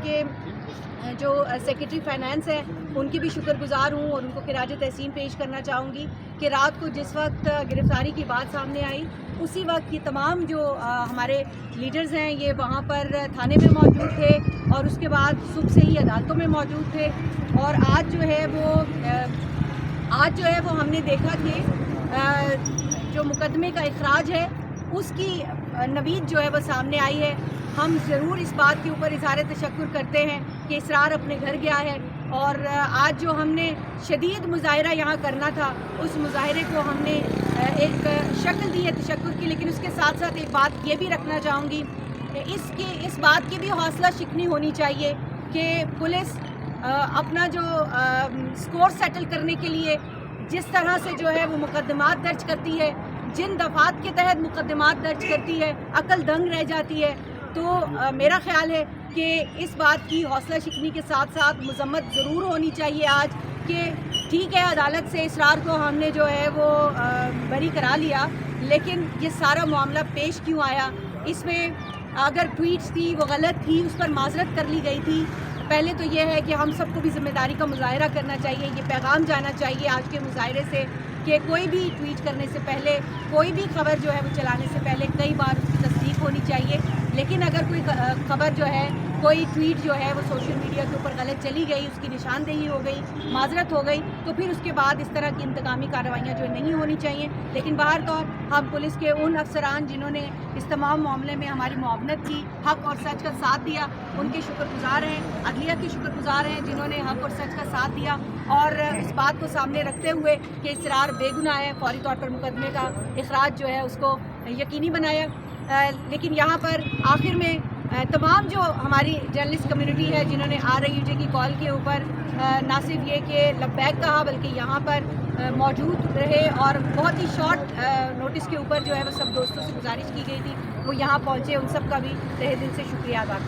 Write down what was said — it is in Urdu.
کے جو سیکرٹری فائنانس ہیں ان کی بھی شکر گزار ہوں اور ان کو خراج تحسین پیش کرنا چاہوں گی کہ رات کو جس وقت گرفتاری کی بات سامنے آئی اسی وقت یہ تمام جو ہمارے لیڈرز ہیں یہ وہاں پر تھانے میں موجود تھے اور اس کے بعد صبح سے ہی عدالتوں میں موجود تھے، اور آج جو ہے وہ ہم نے دیکھا کہ جو مقدمے کا اخراج ہے اس کی نوید جو ہے وہ سامنے آئی ہے۔ ہم ضرور اس بات کے اوپر اظہار تشکر کرتے ہیں کہ اسرار اپنے گھر گیا ہے، اور آج جو ہم نے شدید مظاہرہ یہاں کرنا تھا اس مظاہرے کو ہم نے ایک شکل دی ہے تشکر کی، لیکن اس کے ساتھ ساتھ ایک بات یہ بھی رکھنا چاہوں گی، اس بات کی بھی حوصلہ شکنی ہونی چاہیے کہ پولیس اپنا جو سکور سیٹل کرنے کے لیے جس طرح سے جو ہے وہ مقدمات درج کرتی ہے، جن دفعات کے تحت مقدمات درج کرتی ہے، عقل دنگ رہ جاتی ہے۔ تو میرا خیال ہے کہ اس بات کی حوصلہ شکنی کے ساتھ ساتھ مذمت ضرور ہونی چاہیے آج کہ ٹھیک ہے عدالت سے اسرار کو ہم نے جو ہے وہ بری کرا لیا، لیکن یہ سارا معاملہ پیش کیوں آیا؟ اس میں اگر ٹویٹس تھی وہ غلط تھی، اس پر معذرت کر لی گئی تھی۔ پہلے تو یہ ہے کہ ہم سب کو بھی ذمہ داری کا مظاہرہ کرنا چاہیے، یہ پیغام جانا چاہیے آج کے مظاہرے سے کہ کوئی بھی ٹویٹ کرنے سے پہلے، کوئی بھی خبر جو ہے وہ چلانے سے پہلے کئی بار اس کی تصدیق ہونی چاہیے۔ لیکن اگر کوئی خبر جو ہے، کوئی ٹویٹ جو ہے وہ سوشل میڈیا کے اوپر غلط چلی گئی، اس کی نشاندہی ہو گئی، معذرت ہو گئی، تو پھر اس کے بعد اس طرح کی انتقامی کارروائیاں جو نہیں ہونی چاہیے۔ لیکن باہر طور ہم پولیس کے ان افسران جنہوں نے اس تمام معاملے میں ہماری معاونت کی، حق اور سچ کا ساتھ دیا، ان کے شکر گزار ہیں۔ عدلیہ کے شکر گزار ہیں جنہوں نے حق اور سچ کا ساتھ دیا اور اس بات کو سامنے رکھتے ہوئے کہ اسرار بے گناہ ہے، فوری طور پر مقدمے کا اخراج جو ہے اس کو یقینی بنایا۔ لیکن یہاں پر آخر میں تمام جو ہماری جرنلسٹ کمیونٹی ہے جنہوں نے RIUJ کی کال کے اوپر نہ صرف یہ کہ لبیک کہا بلکہ یہاں پر موجود رہے اور بہت ہی شارٹ نوٹس کے اوپر جو ہے وہ سب دوستوں سے گزارش کی گئی تھی وہ یہاں پہنچے، ان سب کا بھی تہہ دل سے شکریہ ادا کریں۔